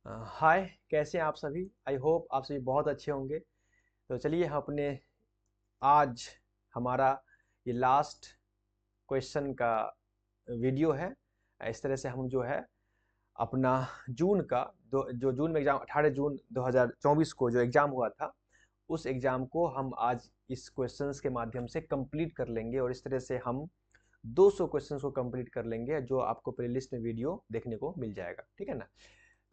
हाय, कैसे हैं आप सभी। आई होप आप सभी बहुत अच्छे होंगे। तो चलिए हम अपने आज हमारा ये लास्ट क्वेश्चन का वीडियो है। इस तरह से हम जो है अपना जून का जो जून में एग्जाम 18 जून 2024 को जो एग्ज़ाम हुआ था, उस एग्ज़ाम को हम आज इस क्वेश्चंस के माध्यम से कंप्लीट कर लेंगे और इस तरह से हम 200 क्वेश्चंस को कंप्लीट कर लेंगे जो आपको प्लेलिस्ट में वीडियो देखने को मिल जाएगा। ठीक है ना।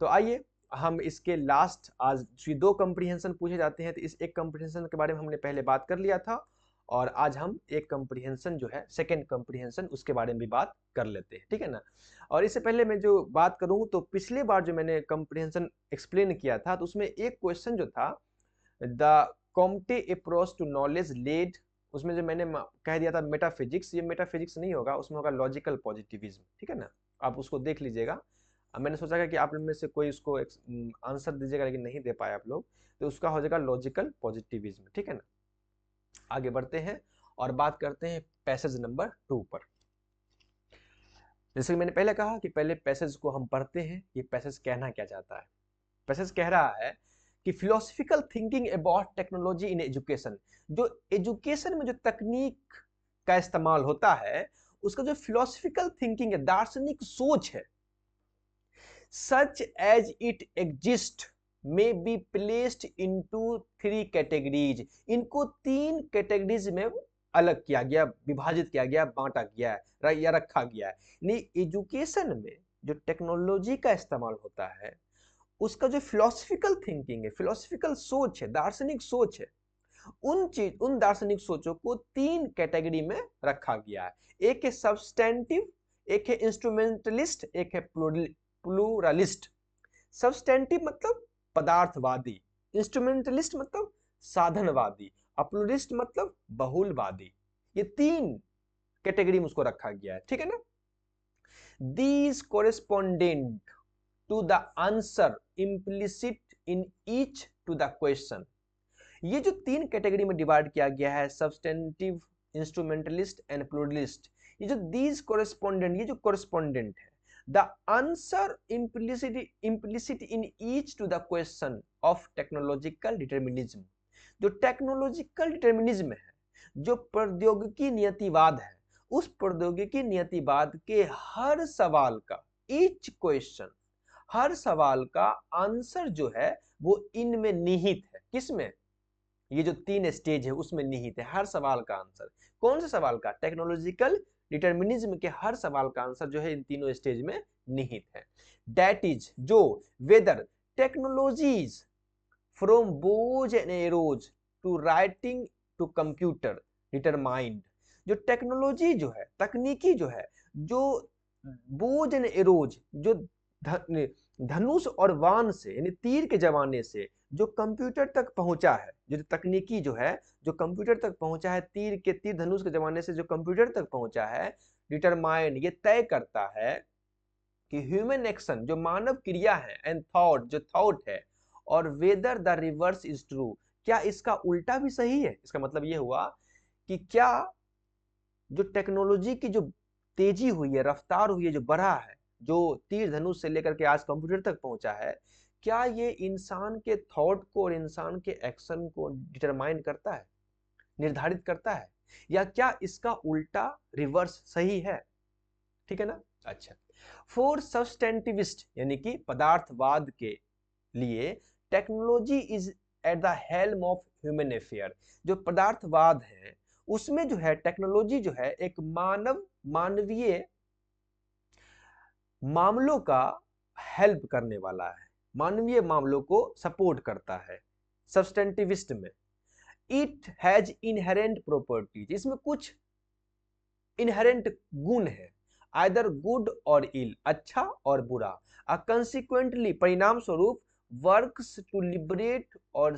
तो आइए हम इसके लास्ट आज जो दो कंप्रीहेंशन पूछे जाते हैं, तो इस एक कंप्रीहेंशन के बारे में हमने पहले बात कर लिया था और आज हम एक कंप्रीहेंशन जो है सेकंड कंप्रीहेंशन उसके बारे में भी बात कर लेते हैं। ठीक है ना। और इससे पहले मैं जो बात करूं तो पिछले बार जो मैंने कंप्रीहेंशन एक्सप्लेन किया था तो उसमें एक क्वेश्चन जो था the Comte approach to knowledge led, उसमें जो मैंने कह दिया था मेटाफिजिक्स, ये मेटाफिजिक्स नहीं होगा, उसमें होगा लॉजिकल पॉजिटिविज्म। ठीक है ना। आप उसको देख लीजिएगा। मैंने सोचा कि आप लोग में से कोई उसको आंसर दीजिएगा लेकिन नहीं दे पाए आप लोग, तो उसका हो जाएगा लॉजिकल पॉजिटिविज्म। ठीक है ना। आगे बढ़ते हैं और बात करते हैं पैसेज नंबर 2 पर। जैसे कि मैंने पहले कहा कि पहले पैसेज को हम पढ़ते हैं, ये पैसेज कहना क्या चाहता है। पैसेज कह रहा है कि philosophical thinking about technology in education, जो एजुकेशन में जो तकनीक का इस्तेमाल होता है उसका जो फिलोसफिकल थिंकिंग है, दार्शनिक सोच है, such as it exists may be placed into 3 categories. इनको 3 कैटेगरीज में अलग किया गया, विभाजित किया गया, बांटा गया है या रखा गया है। यानी एजुकेशन में जो टेक्नोलॉजी का इस्तेमाल होता है उसका जो फिलोसफिकल थिंकिंग है, फिलोसफिकल सोच है, दार्शनिक सोच है, उन दार्शनिक सोचों को 3 कैटेगरी में रखा गया है। एक है सब्सटेंटिव, एक है इंस्ट्रूमेंटलिस्ट, एक है प्लूरलिस्ट। सब्सटेंटिव मतलब पदार्थवादी, इंस्ट्रूमेंटलिस्ट मतलब साधनवादी, प्लूरलिस्ट मतलब बहुलवादी। ये 3 कैटेगरी में उसको रखा गया है। ठीक है ना। These correspondent to the answer implicit in each to the question. ये जो 3 कैटेगरी में डिवाइड किया गया है, सब्सटेंटिव, इंस्ट्रूमेंटलिस्ट एंड प्लूरलिस्ट, ये जो दीज कोरेस्पोंडेंट, ये जो कोरेस्पोंडेंट है, the answer implicit in each to the question of technological determinism. जो टेक्नोलॉजिकल डिटर्मिनिज्म है, जो प्रौद्योगिकी नियतिवाद है, उस प्रौद्योगिकी नियतिवाद के हर सवाल का, ईच क्वेश्चन, हर सवाल का आंसर जो है वो इनमें निहित है। किसमें? ये जो 3 स्टेज है उसमें निहित है हर सवाल का आंसर। कौन से सवाल का? टेक्नोलॉजिकल डिटर्मिनिज्म के हर सवाल का आंसर जो है इन तीनों स्टेज में निहित है। दैट इज, जो whether technologies from bows and arrows to writing to computer determined. जो टेक्नोलॉजी जो है, तकनीकी जो है, जो बोज एंड एरोज, जो धनुष और वान से यानी तीर के जमाने से जो कंप्यूटर तक पहुंचा है, जो तकनीकी जो है जो कंप्यूटर तक पहुंचा है, तीर धनुष के जमाने से जो कंप्यूटर तक पहुंचा है, डिटरमाइन ये तय करता है कि ह्यूमन एक्शन जो मानव क्रिया है, एंड थॉट जो थॉट है, और whether the reverse is true, क्या इसका उल्टा भी सही है। इसका मतलब ये हुआ कि क्या जो टेक्नोलॉजी की जो तेजी हुई है, रफ्तार हुई है, जो बढ़ा है, जो तीर धनुष से लेकर के आज कंप्यूटर तक पहुंचा है, क्या ये इंसान के थॉट को और इंसान के एक्शन को डिटरमाइन करता है, निर्धारित करता है, या क्या इसका उल्टा रिवर्स सही है। ठीक है ना। अच्छा, फॉर सब्सटेंटिविस्ट यानी कि पदार्थवाद के लिए technology is at the helm of human affair. जो पदार्थवाद है उसमें जो है टेक्नोलॉजी जो है एक मानवीय मामलों का हेल्प करने वाला है, मानवीय मामलों को सपोर्ट करता है। सब्सटेंटिविस्ट में इट हैज इनहेरेंट प्रॉपर्टीज, इसमें कुछ इनहेरेंट गुण है, आइदर गुड और इल, अच्छा और बुरा। कंसिक्वेंटली परिणाम स्वरूप वर्क्स टू लिबरेट और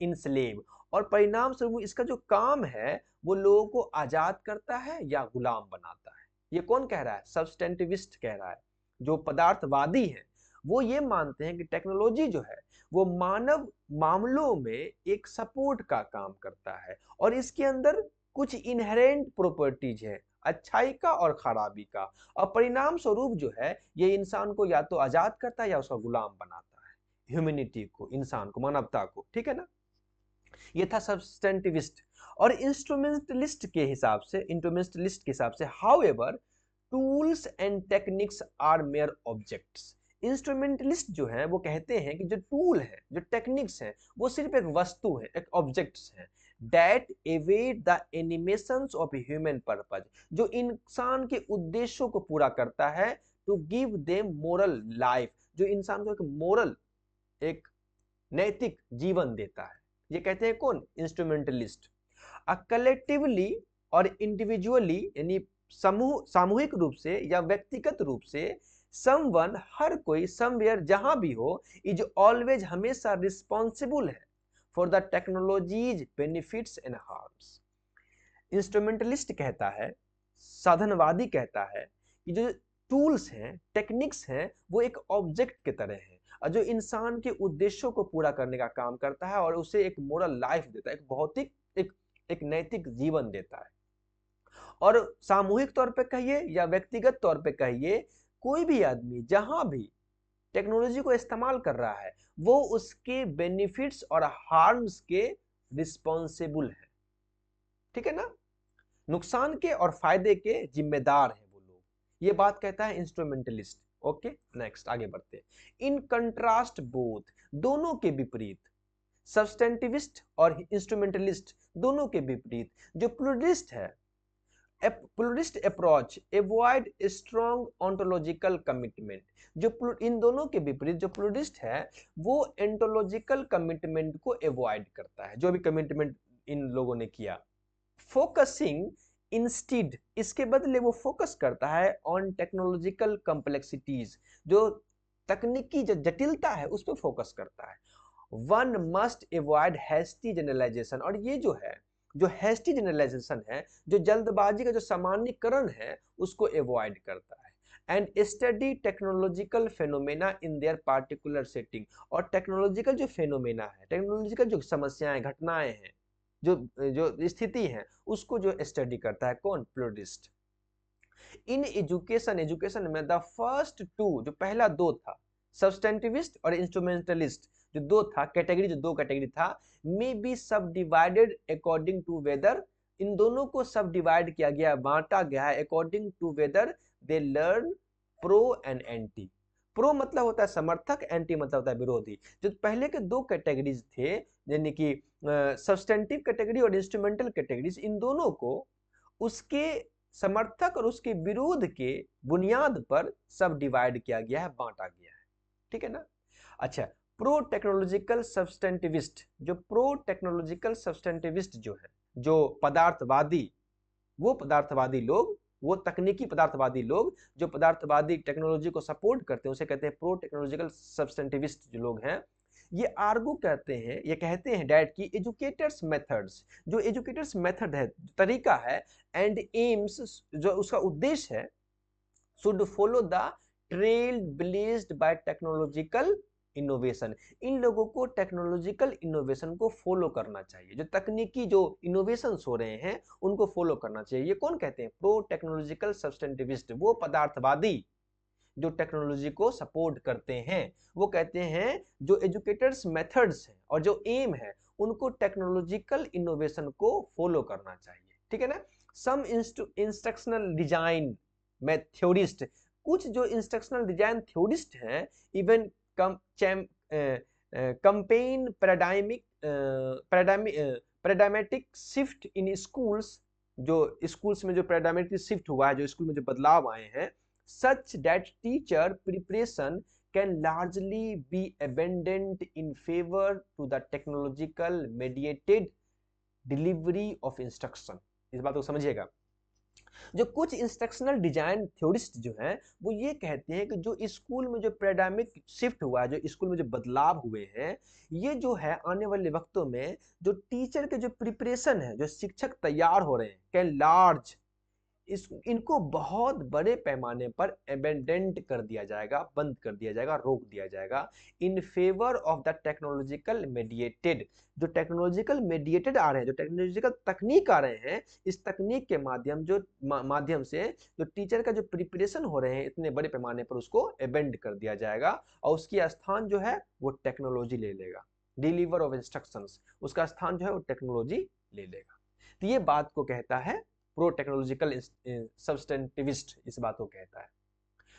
इनस्लेव, और परिणाम स्वरूप इसका जो काम है वो लोगों को आजाद करता है या गुलाम बनाता है। ये कौन कह रहा है? सब्सटेंटिविस्ट कह रहा है। जो पदार्थवादी है वो ये मानते हैं कि टेक्नोलॉजी जो है वो मानव मामलों में एक सपोर्ट का काम करता है और इसके अंदर कुछ इनहेरेंट प्रॉपर्टीज है, अच्छाई का और खराबी का, और परिणाम स्वरूप जो है ये इंसान को या तो आजाद करता है या उसका गुलाम बनाता है। ह्यूमैनिटी को, इंसान को, मानवता को, ठीक है ना। ये था सब्सटेंटिविस्ट। और इंस्ट्रूमेंटलिस्ट के हिसाब से however tools and techniques are mere objects. Instrumentalist जो है वो कहते हैं कि जो टूल है, जो टेक्निक्स हैं, वो सिर्फ एक वस्तु है, एक ऑब्जेक्ट्स हैं, that await the animations of human purpose, जो इंसान के उद्देश्यों को पूरा करता है, to give them moral life, जो इंसान को एक मोरल, एक नैतिक जीवन देता है। ये कहते हैं कौन? इंस्ट्रूमेंटलिस्ट। कलेक्टिवली और इंडिविजुअली, यानी समूह, सामूहिक रूप से या व्यक्तिगत रूप से, समवन, हर कोई, समवेयर, जहां भी हो, इज ऑलवेज, हमेशा रिस्पॉन्सिबल है for the technologies benefits and harms. Instrumentalist कहता है, साधनवादी कहता है कि जो टूल्स हैं, टेक्निक्स हैं, वो एक ऑब्जेक्ट की तरह हैं, और जो इंसान के उद्देश्यों को पूरा करने का काम करता है और उसे एक मोरल लाइफ देता है, एक भौतिक, एक नैतिक जीवन देता है। और सामूहिक तौर पे कहिए या व्यक्तिगत तौर पे कहिए, कोई भी आदमी जहां भी टेक्नोलॉजी को इस्तेमाल कर रहा है, वो उसके बेनिफिट्स और हार्म्स के रिस्पॉन्सिबल है, ठीक है ना, नुकसान के और फायदे के जिम्मेदार हैं वो लोग। ये बात कहता है इंस्ट्रूमेंटलिस्ट। ओके, नेक्स्ट आगे बढ़ते हैं। इन कंट्रास्ट बोथ, दोनों के विपरीत, सब्सटेंटिविस्ट और इंस्ट्रूमेंटलिस्ट दोनों के विपरीत, जो प्लूरलिस्ट है, pluralist approach avoid strong ontological commitment, जो इन दोनों के विपरीत जो प्लूरलिस्ट है, वो एंटोलॉजिकल कमिटमेंट को अवॉइड करता है, जो भी कमिटमेंट इन लोगों ने किया। फोकसिंग इंस्टीड, इसके बदले वो फोकस करता है ऑन टेक्नोलॉजिकल कॉम्प्लेक्सिटीज, जो तकनीकी जो जटिलता है उस पर फोकस करता है। One must avoid hasty generalisation, और ये जो है, जो हैस्टी जनरलाइजेशन है, जो जल्दबाजी का जो सामान्यकरण है, उसको अवॉइड करता है। And study technological phenomena in their particular setting, और टेक्नोलॉजिकल जो फेनोमेना है, टेक्नोलॉजिकल जो समस्याएं, घटनाएं हैं, जो जो स्थिति है, उसको जो स्टडी करता है कौन? प्लूरलिस्ट। इन एजुकेशन, एजुकेशन में द फर्स्ट टू, जो पहला दो था, सब्सटेंटिविस्ट और इंस्ट्रूमेंटलिस्ट, जो दो था कैटेगरी, जो दो कैटेगरी था, may be subdivided according to whether, इन दोनों को सब डिवाइड किया गया, बांटा गया है, according to whether they learn pro and anti. Pro मतलब होता है समर्थक, एंटी मतलब होता है विरोधी। जो पहले के दो कैटेगरीज थे, यानी कि सब्सटेंटिव कैटेगरी और इंस्ट्रूमेंटल कैटेगरीज, इन दोनों को उसके समर्थक और उसके विरोध के बुनियाद पर सब डिवाइड किया गया है, बांटा गया है, ठीक है ना। अच्छा, प्रो टेक्नोलॉजिकल सब्सटेंटिविस्ट, जो प्रो टेक्नोलॉजिकल सब्सटेंटिविस्ट जो है, जो पदार्थवादी, वो पदार्थवादी लोग, वो तकनीकी पदार्थवादी लोग जो पदार्थवादी टेक्नोलॉजी को सपोर्ट करते हैं, उसे कहते हैं प्रो टेक्नोलॉजिकल सब्सटेंटिविस्ट जो लोग हैं। ये आर्गू करते हैं, ये कहते हैं डैट की एजुकेटर्स मेथड्स, जो एजुकेटर्स मेथड है, तरीका है, एंड एम्स, जो उसका उद्देश्य है, should follow the trail blazed by technological innovation. इन लोगों को टेक्नोलॉजिकल इनोवेशन को फॉलो करना चाहिए, जो तकनीकी जो इनोवेशंस हो रहे हैं उनको फॉलो करना चाहिए। ये कौन कहते हैं? प्रो टेक्नोलॉजिकल सब्सटेंटिविस्ट, वो पदार्थवादी जो टेक्नोलॉजी को सपोर्ट करते हैं। वो कहते हैं जो एजुकेटर्स मेथड्स हैं और जो एम है, उनको टेक्नोलॉजिकल इनोवेशन को फॉलो करना चाहिए, ठीक है ना। सम इंस्ट्रक्शनल डिजाइन में थ्योरिस्ट, कुछ जो इंस्ट्रक्शनल डिजाइन थ्योरिस्ट हैं, even campaign paradigmatic shift in schools, जो स्कूल्स में जो पैराडाइमेटिक शिफ्ट हुआ है, जो स्कूल में जो बदलाव आए हैं, such that teacher preparation can largely be abandoned in favor to the technological mediated delivery of instruction। इस बात को समझिएगा। जो कुछ इंस्ट्रक्शनल डिजाइन थ्योरिस्ट जो हैं, वो ये कहते हैं कि जो स्कूल में जो पैराडाइमिक शिफ्ट हुआ है, जो स्कूल में जो बदलाव हुए हैं, ये जो है आने वाले वक्तों में जो टीचर के जो प्रिपरेशन है, जो शिक्षक तैयार हो रहे हैं, कैन लार्ज इनको बहुत बड़े पैमाने पर एबेंडेंट कर दिया जाएगा, बंद कर दिया जाएगा, रोक दिया जाएगा in favour of the technological mediated. जो टेक्नोलॉजिकल मेडिएटेड आ रहे हैं, जो टेक्नोलॉजिकल तकनीक आ रहे हैं, इस तकनीक के माध्यम से जो टीचर का जो प्रिपरेशन हो रहे हैं इतने बड़े पैमाने पर, उसको एबेंड कर दिया जाएगा और उसकी स्थान जो है वो टेक्नोलॉजी ले लेगा। डिलीवर ऑफ इंस्ट्रक्शंस, उसका स्थान जो है वो टेक्नोलॉजी ले लेगा। तो ये बात को कहता है प्रो टेक्नोलॉजिकल सब्सटेंटिविस्ट, इस बात को कहता है।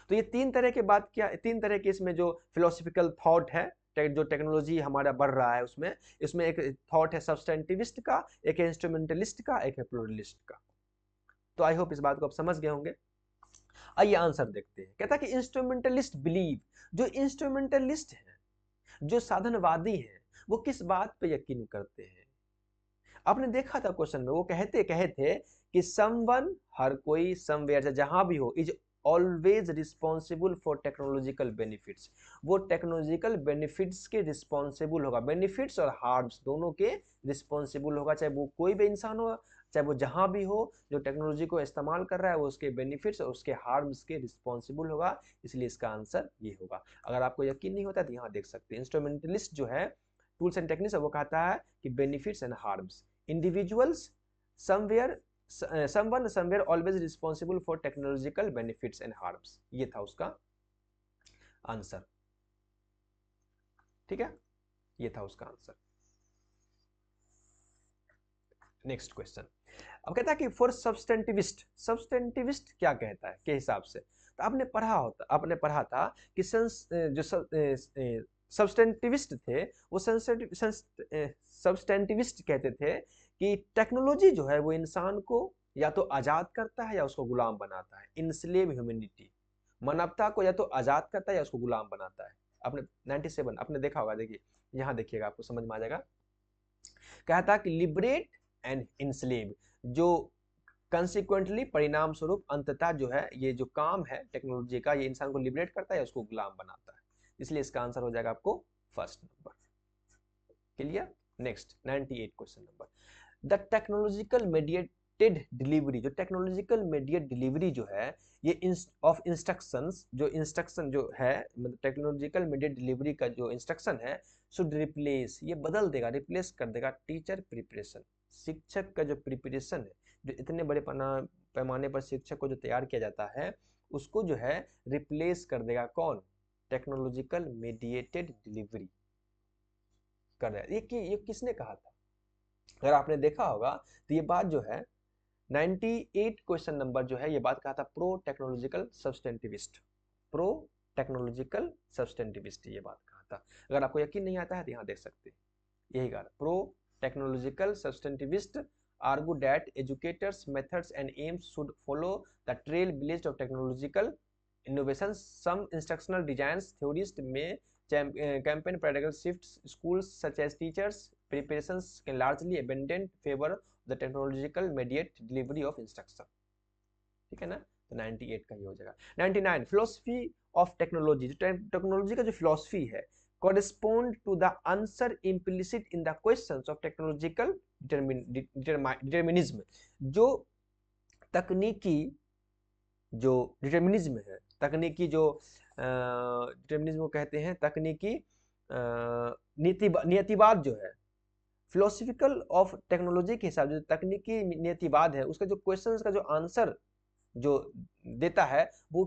तो ये तीन तरह के बात क्या, तीन तरह के इसमें जो फिलोसफिकल थॉट है, जो टेक्नोलॉजी हमारा बढ़ रहा है उसमें, इसमें एक थॉट है सब्सटेंटिविस्ट का, एक है इंस्ट्रूमेंटलिस्ट का, एक है प्लूरलिस्ट का। तो आई होप इस बात को आप समझ गए होंगे। आइए आंसर देखते हैं। कहता है कि इंस्ट्रूमेंटलिस्ट बिलीव, जो इंस्ट्रूमेंटलिस्ट है, जो साधनवादी है, वो किस बात पे यकीन करते हैं? आपने देखा था क्वेश्चन में वो कहे थे कि समवन, हर कोई, समवेयर, जहां भी हो, is always responsible for technological benefits. वो टेक्नोलॉजिकल बेनिफिट्स के रिस्पॉन्सिबल होगा, बेनिफिट्स और हार्म्स दोनों के रिस्पॉन्सिबल होगा, चाहे वो कोई भी इंसान हो, चाहे वो जहां भी हो, जो टेक्नोलॉजी को इस्तेमाल कर रहा है वो उसके बेनिफिट्स और उसके हार्म्स के रिस्पॉन्सिबल होगा। इसलिए इसका आंसर ये होगा। अगर आपको यकीन नहीं होता तो यहाँ देख सकते हैं, इंस्ट्रूमेंटलिस्ट जो है टूल्स एंड टेक्निक्स, वो कहता है कि benefits and harms, individuals someone somewhere always responsible for technological benefits and harms। ये था उसका आंसर। ठीक है, ये था उसका आंसर। नेक्स्ट क्वेश्चन, अब कहता है कि फॉर सब्सटेंटिविस्ट, सब्सटेंटिविस्ट क्या कहता है के हिसाब से, तो आपने पढ़ा था कि जो सब्सटेंटिविस्ट थे वो सब्सटेंटिविस्ट कहते थे कि टेक्नोलॉजी जो है वो इंसान को या तो आजाद करता है या उसको गुलाम बनाता है। इनस्लेव ह्यूमैनिटी, मानवता को या तो आजाद करता है या उसको गुलाम बनाता है। आपने 97 आपने देखा होगा, देखिए यहाँ देखिएगा, आपको समझ में आ जाएगा। कहता है कि लिबरेट एंड इनस्लेव, जो कंसिक्वेंटली, परिणाम स्वरूप, अंततः जो है ये जो काम है टेक्नोलॉजी का, ये इंसान को लिबरेट करता है या उसको गुलाम बनाता है। इसलिए इसका आंसर हो जाएगा आपको first number. Clear. Next 98 question number, the technological mediated delivery, जो टेक्नोलॉजिकल मेडिएट डिलीवरी जो है ये ऑफ इंस्ट्रक्शंस, जो इंस्ट्रक्शन जो है, मतलब टेक्नोलॉजिकल मेडिएट डिलीवरी का जो इंस्ट्रक्शन है, शुड रिप्लेस, ये बदल देगा, रिप्लेस कर देगा टीचर प्रिपरेशन, शिक्षक का जो प्रिपरेशन है, जो इतने बड़े पैमाने पर शिक्षक को जो तैयार किया जाता है, उसको जो है रिप्लेस कर देगा कौन? टेक्नोलॉजिकल मेडिएटेड डिलीवरी कर रहा है। ये किसने कहा था? अगर आपने देखा होगा तो ये बात जो है 98 क्वेश्चन नंबर जो है, ये बात कहा था प्रो टेक्नोलॉजिकल सब्सटेंटिविस्ट, प्रो टेक्नोलॉजिकल सब्सटेंटिविस्ट, ये बात कहा था। अगर आपको यकीन नहीं आता है तो यहाँ देख सकते हैं, यही कहा, pro technological substantivist argue that educators methods and aims should follow the trail blazed of technological innovations. Some instructional designs theorists may campaign pedagogical shifts. Schools such as teachers preparations can largely abandon favor the technological mediate delivery of instruction। ठीक है ना, तो 98 का ही हो जाएगा। 99 philosophy of technology, जो technology का जो फिलोसफी है, correspond to the answer implicit in the questions of technological determinism। जो तकनीकी जो डिटर्मिनिज्म है, तकनीकी जो डिटर्मिनिज्म को कहते हैं, तकनीकी नियतिवाद जो है, फिलोसफिकल ऑफ टेक्नोलॉजी के हिसाब से तकनीकी नियतिवाद है, उसका जो क्वेश्चंस का जो आंसर जो देता है वो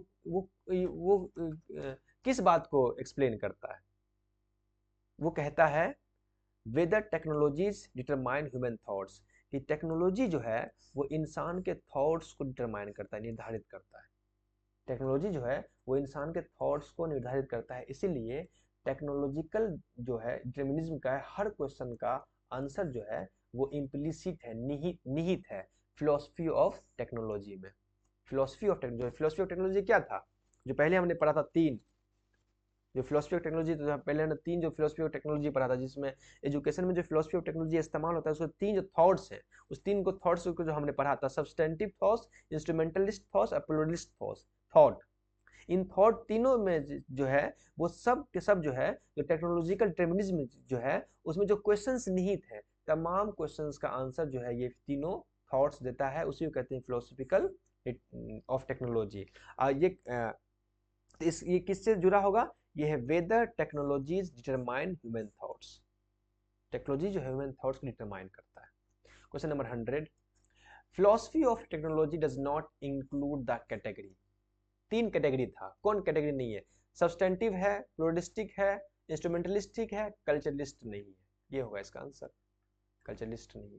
किस बात को एक्सप्लेन करता है? वो कहता है whether technologies determine human thoughts, कि टेक्नोलॉजी जो है वो इंसान के थॉट्स को डिटरमाइन करता है, निर्धारित करता है। टेक्नोलॉजी जो है वो इंसान के थॉट्स को निर्धारित करता है। इसीलिए टेक्नोलॉजिकल जो है डिटरमिनिज्म का है, हर क्वेश्चन का आंसर जो है वो इम्प्लिसिट है, निहित है फिलोसफी ऑफ टेक्नोलॉजी में। फिलोसफी ऑफ टेक्नोलॉजी क्या था? जो पहले हमने पढ़ा था तीन, जो फिलोसफी ऑफ टेक्नोलॉजी, तो पहले हमने तीन जो फिलोसफी ऑफ टेक्नोलॉजी पढ़ा था, जिसमें एजुकेशन में जो फिलोसफी ऑफ टेक्नोलॉजी इस्तेमाल होता है, उसके तीन जो थॉट्स हैं, उस तीन को थॉट्स को जो हमने पढ़ा था, सब्सटेंटिव थॉट्स, इंस्ट्रूमेंटलिस्ट थॉट्स और प्लूरलिस्ट थॉट। इन थॉट तीनों में जो है वो सब के सब जो है, जो टेक्नोलॉजिकल डिटरमिनिज्म जो है, उसमें जो क्वेश्चंस निहित है, तमाम क्वेश्चंस का आंसर जो है ये तीनों थॉट्स देता है, उसी को कहते हैं फिलोसफिकल ऑफ टेक्नोलॉजी। ये किससे जुड़ा होगा? ये है whether technologies determine human thoughts. Technology जो ह्यूमन थॉट्स को डिटरमाइन करता है। Question number 100, philosophy of technology does not include the category. 3 category था, कौन कैटेगरी नहीं है? सब्सटेंटिव है, प्लूरलिस्टिक है, इंस्ट्रूमेंटलिस्टिक है, कल्चरलिस्ट नहीं है। ये होगा इसका आंसर, कल्चरलिस्ट नहीं।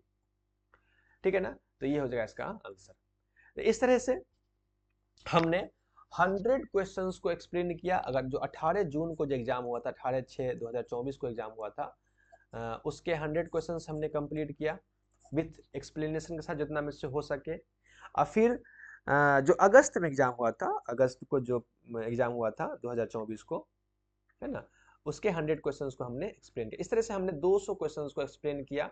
ठीक है ना, तो ये हो जाएगा इसका आंसर। तो इस तरह से हमने 100 क्वेश्चंस को एक्सप्लेन किया। अगर जो 18 जून को जो एग्जाम हुआ था, 18/6/2024 को एग्जाम हुआ था, उसके 100 क्वेश्चंस हमने कंप्लीट किया विथ एक्सप्लेनेशन के साथ जितना मुझसे हो सके। और फिर जो अगस्त में एग्जाम हुआ था, अगस्त को जो एग्जाम हुआ था 2024 को, है ना, उसके 100 क्वेश्चंस को हमने एक्सप्लेन किया। इस तरह से हमने 200 क्वेश्चंस को एक्सप्लेन किया।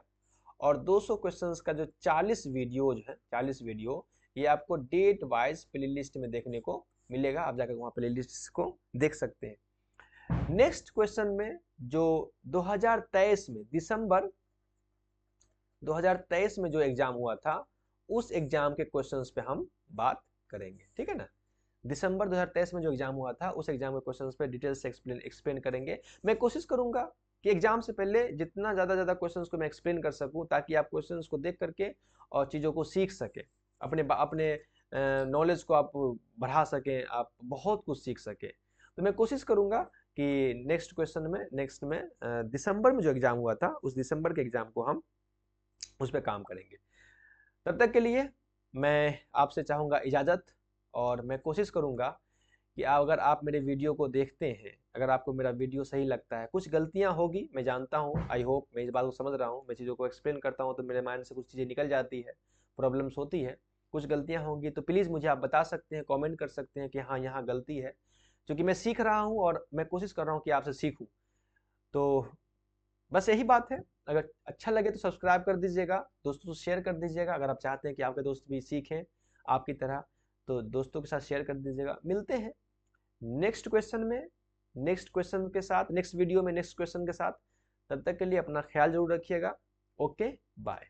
और 200 क्वेश्चंस का जो 40 वीडियोज है, 40 वीडियो, ये आपको डेट वाइज प्लेलिस्ट में देखने को मिलेगा। आप जाकर वहाँ प्लेलिस्ट को देख सकते हैं। नेक्स्ट क्वेश्चन में जो 2023 में दिसंबर 2023 में जो एग्जाम हुआ था, उस एग्जाम के क्वेश्चंस पे हम बात करेंगे। ठीक है ना, दिसंबर 2023 में जो एग्जाम हुआ था, उस एग्जाम के क्वेश्चंस पे डिटेल से एक्सप्लेन करेंगे। मैं कोशिश करूंगा कि एग्जाम से पहले जितना ज़्यादा क्वेश्चंस को मैं एक्सप्लेन कर सकूं, ताकि आप क्वेश्चंस को देख करके और चीज़ों को सीख सके, अपने नॉलेज को आप बढ़ा सकें, आप बहुत कुछ सीख सके। तो मैं कोशिश करूंगा कि नेक्स्ट में दिसंबर में जो एग्जाम हुआ था, उस दिसंबर के एग्जाम को हम उस पर काम करेंगे। तब तक के लिए मैं आपसे चाहूँगा इजाज़त, और मैं कोशिश करूँगा कि अगर आप मेरे वीडियो को देखते हैं, अगर आपको मेरा वीडियो सही लगता है, कुछ गलतियाँ होगी मैं जानता हूँ, आई होप, मैं इस बात को समझ रहा हूँ। मैं चीज़ों को एक्सप्लेन करता हूँ तो मेरे माइंड से कुछ चीज़ें निकल जाती है, प्रॉब्लम्स होती है, कुछ गलतियाँ होंगी तो प्लीज़ मुझे आप बता सकते हैं, कॉमेंट कर सकते हैं कि हाँ यहाँ गलती है, क्योंकि मैं सीख रहा हूँ और मैं कोशिश कर रहा हूँ कि आपसे सीखूँ। तो बस यही बात है। अगर अच्छा लगे तो सब्सक्राइब कर दीजिएगा, दोस्तों से शेयर कर दीजिएगा। अगर आप चाहते हैं कि आपके दोस्त भी सीखें आपकी तरह, तो दोस्तों के साथ शेयर कर दीजिएगा। मिलते हैं नेक्स्ट क्वेश्चन में, नेक्स्ट क्वेश्चन के साथ, नेक्स्ट वीडियो में नेक्स्ट क्वेश्चन के साथ। तब तक के लिए अपना ख्याल जरूर रखिएगा। Okay, bye.